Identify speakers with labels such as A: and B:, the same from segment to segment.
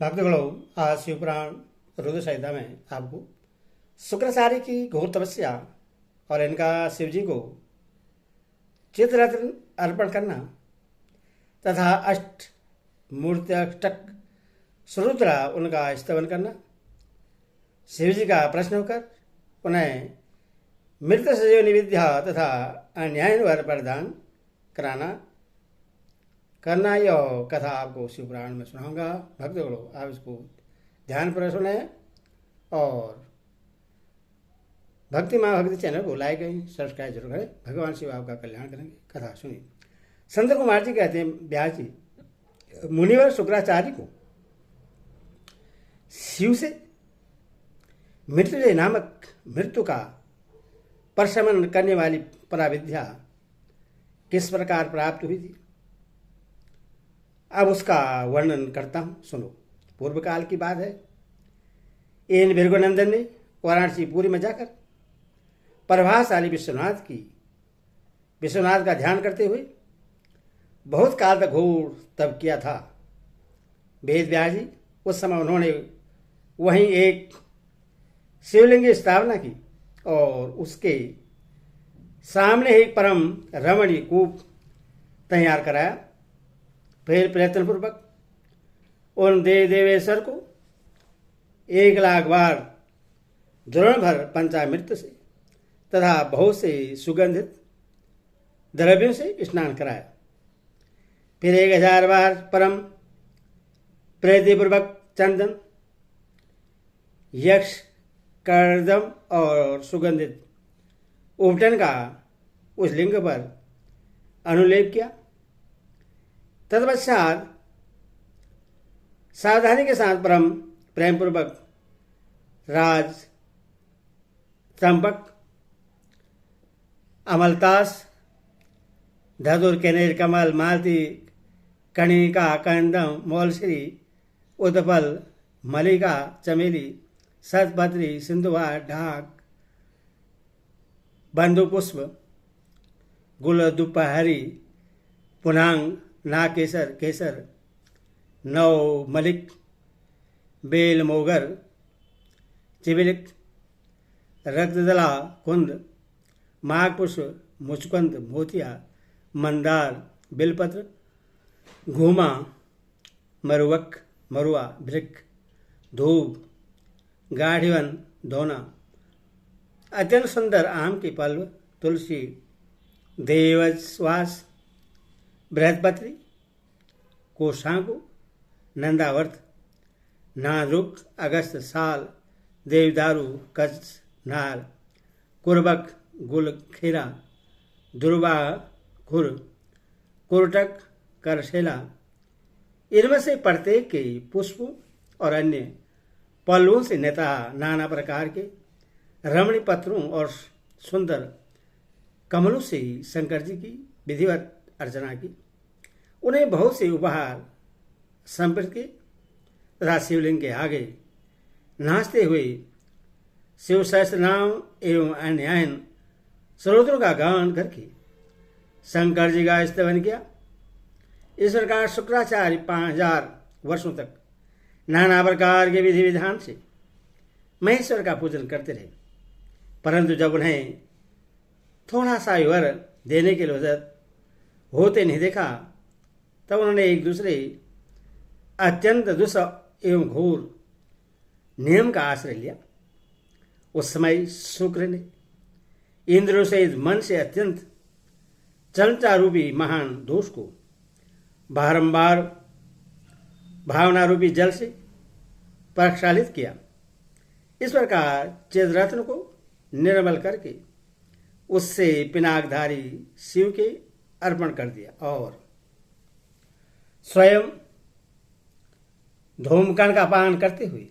A: भक्तगणों, आज शिवपुराण रुद्र संहिता में आपको शुक्राचार्य की घोर तपस्या और इनका शिव जी को चित्ररत्न अर्पण करना तथा अष्ट मूर्त्यष्टक सुरुद्रा उनका स्तवन करना, शिव जी का प्रश्न होकर उन्हें मृत सजीवनी विद्या तथा अन्याय वर प्रदान करना यह कथा आपको शिवपुराण में सुनाऊंगा। भक्तगणों, आप इसको ध्यानपूर्वक सुने और भक्ति माँ भक्ति चैनल को लाइक करें, सब्सक्राइब जरूर करें। भगवान शिव आपका कल्याण करेंगे। कथा सुनिए। संत कुमार जी कहते हैं, व्यास जी मुनिवर शुक्राचार्य को शिव से मृत्युंजय नामक मृत्यु का प्रशमन करने वाली पराविद्या किस प्रकार प्राप्त हुई थी, अब उसका वर्णन करता हूं, सुनो। पूर्व काल की बात है। इन भृगुनंदन ने वाराणसी पुरी में जाकर प्रभावशाली विश्वनाथ का ध्यान करते हुए बहुत काल तक घोर तप किया था। वेद व्यास जी उस समय उन्होंने वहीं एक शिवलिंग की स्थापना की और उसके सामने एक परम रमणीय कूप तैयार कराया। फिर प्रयत्नपूर्वक उन देवेश्वर को 1,00,000 बार द्रोण भर पंचामृत से तथा बहुत से सुगंधित द्रव्यों से स्नान कराया। फिर 1,000 बार परम प्रीतिपूर्वक चंदन, यक्ष, कर्दम और सुगंधित उपटन का उस लिंग पर अनुलेप किया। तत्पश्चात सावधानी के साथ परम प्रेमपूर्वक राज त्र्यंबक, अमलतास, धतुर, कनेर, कमल, मालती, कणिका, कंदम, मौलश्री, उत्पल, मलिका, चमेली, सतपत्री, सिंधुवा, ढाक, बंधुपुष्प, गुलदुपहरी, पुनांग, नाकेसर, केसर, नव मलिक, बेल, मोगर, चिबिलिक, रक्तदला, कुंद, माघपुष्प, मुचकुंद, मोतिया, मंदार, बिलपत्र, घूमा, मरुवक, मरुआ, भृक, धूप, गाढ़ीवन, धोना, अत्यंत सुंदर आम के पल्व, तुलसी, देवश्वास, बृहस्पति, कोशांकु, नंदावर्त, नारुक, अगस्त, साल, देवदारू, कच्छ, नार, कुर्बक, गुल, खीरा, दुर्वा, खुर, कुरटक, करशेला, इनमें से प्रत्येक के पुष्पों और अन्य पल्लवों से नेता नाना प्रकार के रमणीय पत्रों और सुंदर कमलों से शंकर जी की विधिवत अर्चना की। उन्हें बहुत से उपहार समर्पित किए तथा शिवलिंग के आगे नाचते हुए शिव सहस्त्र नाम एवं अन्य स्रोतों का गान करके शंकर जी का स्तवन किया। इस प्रकार शुक्राचार्य 5,000 वर्षों तक नाना प्रकार के विधि विधान से महेश्वर का पूजन करते रहे, परंतु जब उन्हें थोड़ा सा वर देने के लिए होते नहीं देखा, तब उन्होंने एक दूसरे अत्यंत दुस्सह एवं घोर नियम का आश्रय लिया। उस समय शुक्र ने इंद्र से मन से अत्यंत चंचल रूपी महान दोष को बारंबार भावना रूपी जल से प्रक्षालित किया। इस प्रकार चित्ररत्न को निर्मल करके उससे पिनाकधारी शिव के अर्पण कर दिया और स्वयं धूमकण का पान करते हुए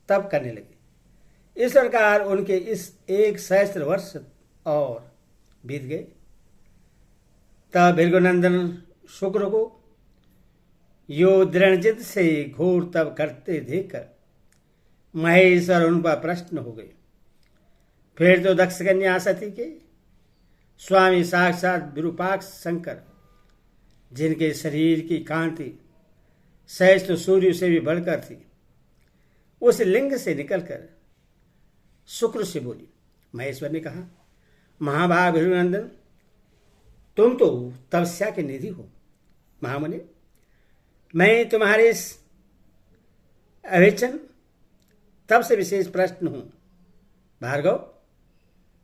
A: तप करने लगे। इस प्रकार उनके इस 1 सहस्त्र वर्ष और बीत गए। तब भृगुनंदन शुक्र को यो दृढ़चित्त से घोर तप करते देखकर महेश्वर उन पर प्रश्न हो गए। फिर तो दक्ष कन्या सती के स्वामी साक्षात विरूपाक्ष शंकर जिनके शरीर की कांति सहज तो सूर्य से भी बढ़कर थी, उस लिंग से निकलकर शुक्र से बोली। महेश्वर ने कहा, महाभाग भृगुनंदन, तुम तो तपस्या के निधि हो। महामुनि, मैं तुम्हारे इस अविचन तब से विशेष प्रश्न हूं। भार्गव,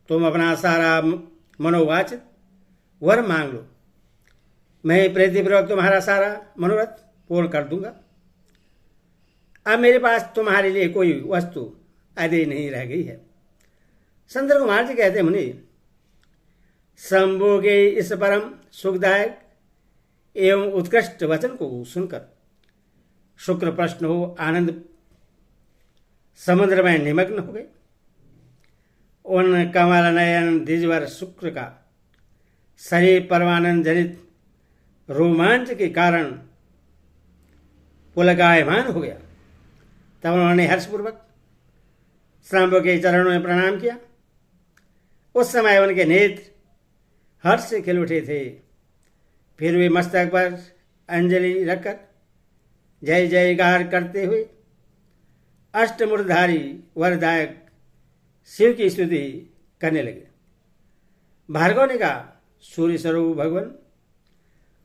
A: तुम अपना सारा मनोवाचित वर मांग लो, मैं प्रीतिपूर्वक तुम्हारा सारा मनोरथ पूर्ण कर दूंगा। अब मेरे पास तुम्हारे लिए कोई वस्तु आदि नहीं रह गई है। संदर कुमार जी कहते, मुनि, शंभु के इस परम सुखदायक एवं उत्कृष्ट वचन को सुनकर शुक्र प्रश्न हो आनंद समुद्र में निमग्न हो गए। उन कमल नयन द्विजवर शुक्र का शरीर परमानंद जनित रोमांच के कारण पुलकायमान हो गया। तब उन्होंने हर्षपूर्वक शंभु के चरणों में प्रणाम किया। उस समय उनके नेत्र हर्ष से खिल उठे थे। फिर वे मस्तक पर अंजलि रखकर जय जयकार करते हुए अष्टमूर्धारी वरदायक शिव की स्तुति करने लगे। भार्गव ने कहा, सूर्य स्वरूप भगवान,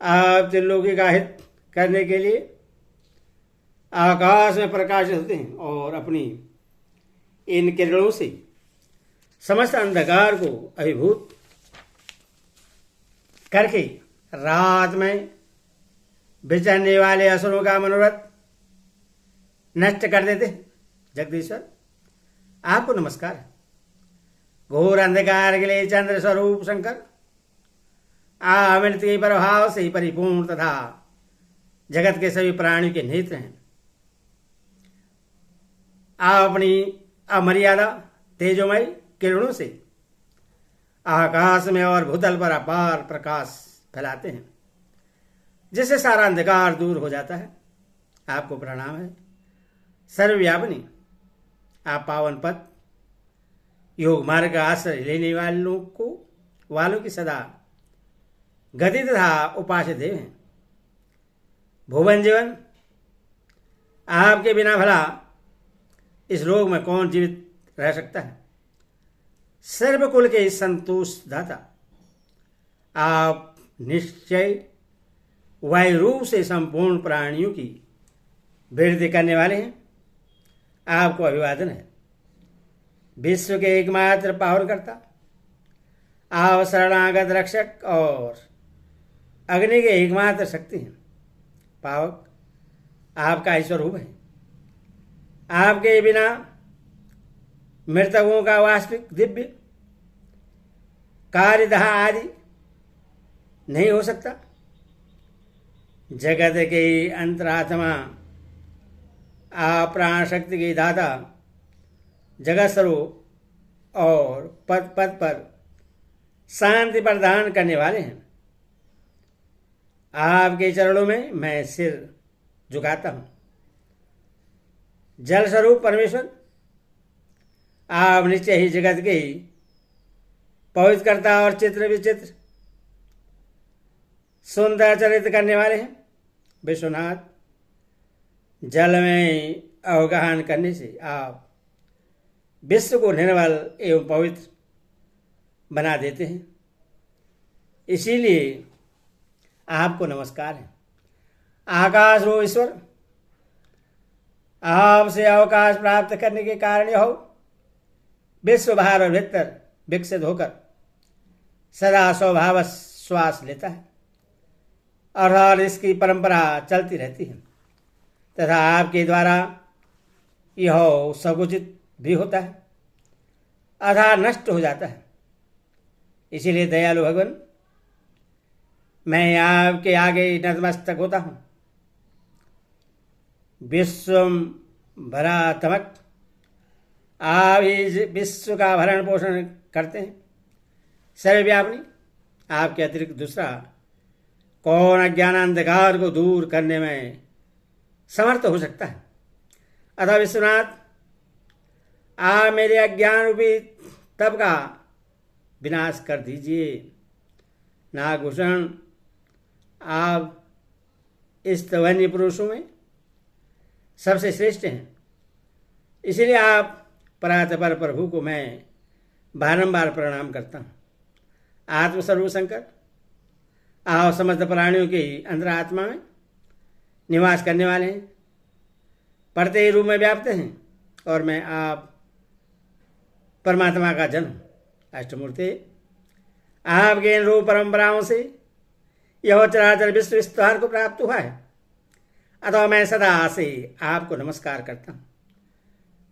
A: आप त्रिलोकी का हित करने के लिए आकाश में प्रकाशित होते हैं और अपनी इन किरणों से समस्त अंधकार को अभिभूत करके रात में विचरने वाले असुरों का मनोरथ नष्ट कर देते हैं। जगदीश्वर, आपको नमस्कार है। घोर अंधकार के लिए चंद्र स्वरूप शंकर, अमृत के प्रभाव से परिपूर्ण तथा जगत के सभी प्राणियों के नेत्र हैं। आप अपनी अमर्यादा तेजोमय किरणों से आकाश में और भूतल पर अपार प्रकाश फैलाते हैं, जिससे सारा अंधकार दूर हो जाता है। आपको प्रणाम है। सर्वव्यापिनी, आप पावन पद योग मार्ग का आश्रय लेने वालों की सदा गति तथा उपास्य देव हैं। भुवन जीवन, आपके बिना भला इस लोक में कौन जीवित रह सकता है। सर्वकुल के संतोष दाता, आप निश्चय वायु रूप से संपूर्ण प्राणियों की वृद्धि करने वाले हैं। आपको अभिवादन है। विश्व के एकमात्र पावनकर्ता, आप शरणागत रक्षक और अग्नि के एकमात्र शक्ति हैं। पावक, आपका ही स्वरूप है। आपके बिना मृतकों का वास्तविक दिव्य कार्यदाह आदि नहीं हो सकता। जगत के अंतरात्मा, आप प्राण शक्ति के दाता, जगत स्वरूप और पद पद पर शांति प्रदान करने वाले हैं। आपके चरणों में मैं सिर झुकाता हूं। जल स्वरूप परमेश्वर, आप निश्चय ही जगत के पवित्रता और चित्र विचित्र सुंदर चरित्र करने वाले हैं। विश्वनाथ, जल में अवगाहन करने से आप विश्व को निर्मल एवं पवित्र बना देते हैं, इसीलिए आपको नमस्कार है। आकाश रो ईश्वर, आपसे अवकाश प्राप्त करने के कारण यह विश्व बाहर और भीतर विकसित होकर सदा स्वभाव श्वास लेता है और इसकी परंपरा चलती रहती है तथा आपके द्वारा यह संकुचित भी होता है, अथा नष्ट हो जाता है। इसीलिए दयालु भगवान, मैं आपके आगे नतमस्तक होता हूं। विश्वम भरातमक, आप ही विश्व का भरण पोषण करते हैं। सर्वव्यापिनी, आपके अतिरिक्त दूसरा कौन अज्ञान अंधकार को दूर करने में समर्थ हो सकता है। अतः विश्वनाथ, आप मेरे अज्ञान रूपी तप का विनाश कर दीजिए। नागभूषण, आप इस वन्य पुरुषों में सबसे श्रेष्ठ हैं। इसलिए आप परात्पर प्रभु को मैं बारंबार प्रणाम करता हूँ। आत्मस्वरूप शंकर, आप समस्त प्राणियों के अंतरात्मा में निवास करने वाले हैं, पढ़ते ही रूप में व्याप्त हैं, और मैं आप परमात्मा का जन्म अष्टमूर्ति आपके इन रूप परंपराओं से यह चराचर विश्व विस्तार को प्राप्त हुआ है, अतः मैं सदा से आपको नमस्कार करता हूँ।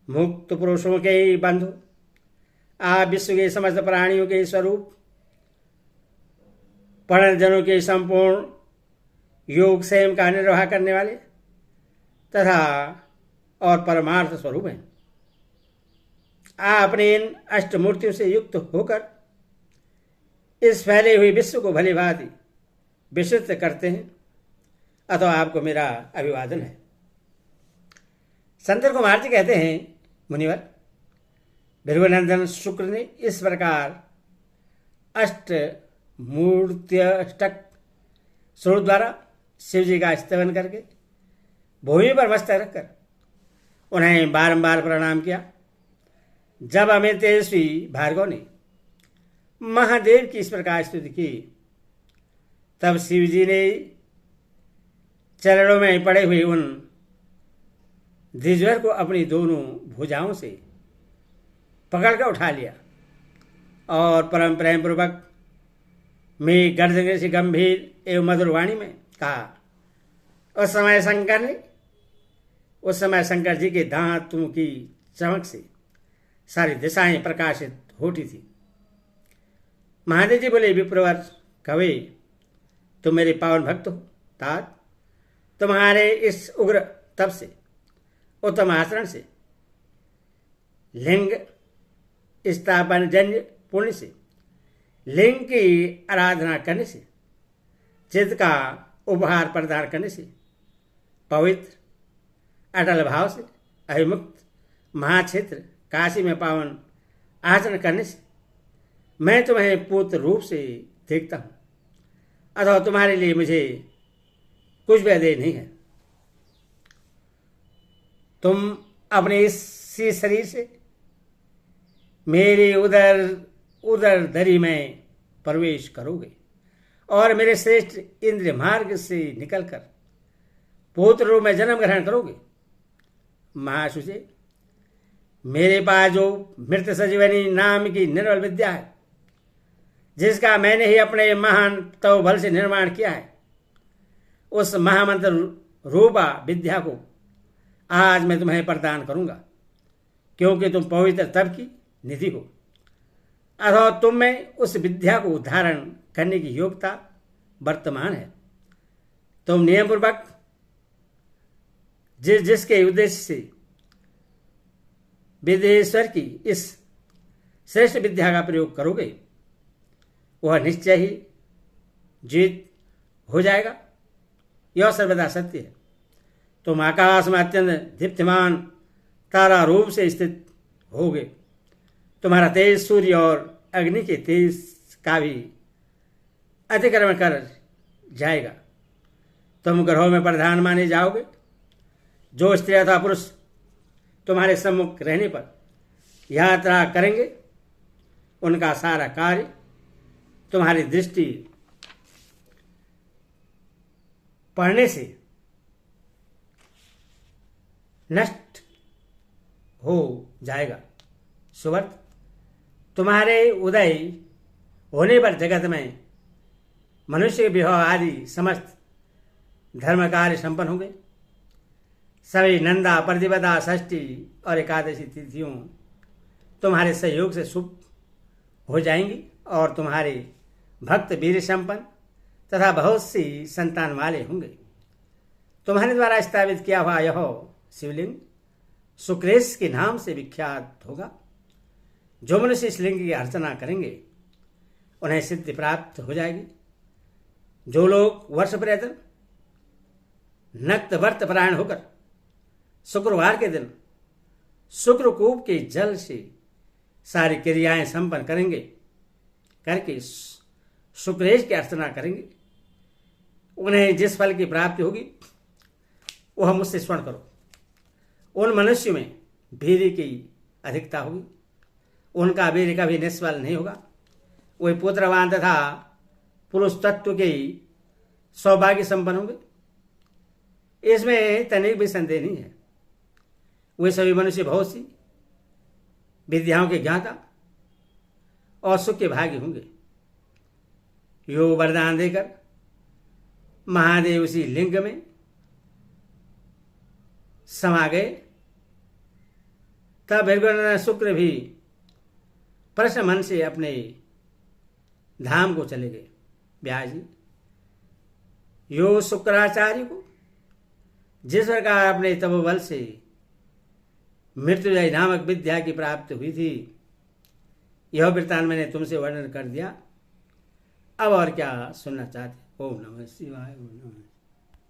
A: मुक्त पुरुषों के बंधु, आप विश्व के समस्त प्राणियों के स्वरूप, पढ़न जनों के संपूर्ण योग स्वयं का निर्वाह करने वाले तथा और परमार्थ स्वरूप हैं। आप अपने इन अष्टमूर्तियों से युक्त होकर इस फैले हुए विश्व को भली भांति विस्तृत करते हैं, अतः आपको मेरा अभिवादन है। संत कुमार जी कहते हैं, मुनिवर, भृगुनंदन शुक्र ने इस प्रकार अष्ट मूर्त्यष्टक स्वरूप द्वारा शिव जी का स्तवन करके भूमि पर मस्तक रखकर उन्हें बारंबार प्रणाम किया। जब अमित तेजस्वी भार्गव ने महादेव की इस प्रकार स्तुति की, तब शिव जी ने चरणों में पड़े हुए उन द्विजवर को अपनी दोनों भुजाओं से पकड़कर उठा लिया और परम प्रेम पूर्वक में गर्जन से गंभीर एवं मधुर वाणी में कहा। उस समय शंकर जी के दांतों की चमक से सारी दिशाएं प्रकाशित होती थी। महादेव जी बोले, विप्रवर कवे, तुम मेरे पावन भक्त हो। तात, तुम्हारे इस उग्र तप से, उत्तम आचरण से, लिंग स्थापन जन्य पुण्य से, लिंग की आराधना करने से, चित्त का उपहार प्रदान करने से, पवित्र अटल भाव से, अभिमुक्त महाक्षेत्र काशी में पावन आचरण करने से मैं तुम्हें पुत्र रूप से देखता हूँ, अतः तुम्हारे लिए मुझे कुछ भी अदेय नहीं है। तुम अपने इसी शरीर से मेरे उदर दरी में प्रवेश करोगे और मेरे श्रेष्ठ इंद्रिय मार्ग से निकलकर पुत्र रूप में जन्म ग्रहण करोगे। महाशुचे, मेरे पास जो मृत संजीवनी नाम की निर्मल विद्या है, जिसका मैंने ही अपने महान तव बल से निर्माण किया है, उस महामंत्र रूपा विद्या को आज मैं तुम्हें प्रदान करूंगा, क्योंकि तुम पवित्र तप की निधि हो, अथवा तुम में उस विद्या को धारण करने की योग्यता वर्तमान है। तुम नियम पूर्वक जिसके उद्देश्य से विदेश्वर की इस श्रेष्ठ विद्या का प्रयोग करोगे, वह निश्चय ही जीत हो जाएगा। यह सर्वदा सत्य है। तुम आकाश में अत्यंत दीप्तिमान तारा रूप से स्थित होगे। तुम्हारा तेज सूर्य और अग्नि के तेज का भी अतिक्रमण कर जाएगा। तुम ग्रहों में प्रधान माने जाओगे। जो स्त्री अथवा पुरुष तुम्हारे सम्मुख रहने पर यात्रा करेंगे, उनका सारा कार्य तुम्हारी दृष्टि पड़ने से नष्ट हो जाएगा। सुवर्त, तुम्हारे उदय होने पर जगत में मनुष्य के विवाह आदि समस्त धर्म कार्य संपन्न होंगे। सभी नंदा, प्रतिपदा, षष्ठी और एकादशी तिथियों तुम्हारे सहयोग से शुभ हो जाएंगी और तुम्हारे भक्त वीर संपन्न तथा बहुत सी संतान वाले होंगे। तुम्हारे द्वारा स्थापित किया हुआ यह शिवलिंग शुक्रेश के नाम से विख्यात होगा। जो मनुष्य इस लिंग की अर्चना करेंगे, उन्हें सिद्धि प्राप्त हो जाएगी। जो लोग वर्ष पर्यटन नक्त व्रत परायण होकर शुक्रवार के दिन शुक्रकूप के जल से सारी क्रियाएं संपन्न करके शुक्रेश की अर्चना करेंगे, उन्हें जिस फल की प्राप्ति होगी वह मुझसे स्मरण करो। उन मनुष्य में वीर्य की अधिकता होगी, उनका वीर्य का भी निष्फल नहीं होगा। वही पुत्रवान तथा पुरुष तत्व के सौभाग्य संपन्न होंगे, इसमें तनिक भी संदेह नहीं है। वे सभी मनुष्य बहुत सी विद्याओं के ज्ञाता और सुख के भागी होंगे। यो वरदान देकर महादेव उसी लिंग में समा गए। तब भृगुनंदन शुक्र भी प्रसन्न मन से अपने धाम को चले गए। व्यास जी, यो शुक्राचार्य को जिस प्रकार अपने तप बल से मृत्युंजय नामक विद्या की प्राप्ति हुई थी, यह वृत्तांत मैंने तुमसे वर्णन कर दिया। अब और क्या सुनना चाहते? ओम नमः शिवाय। ओम नमः।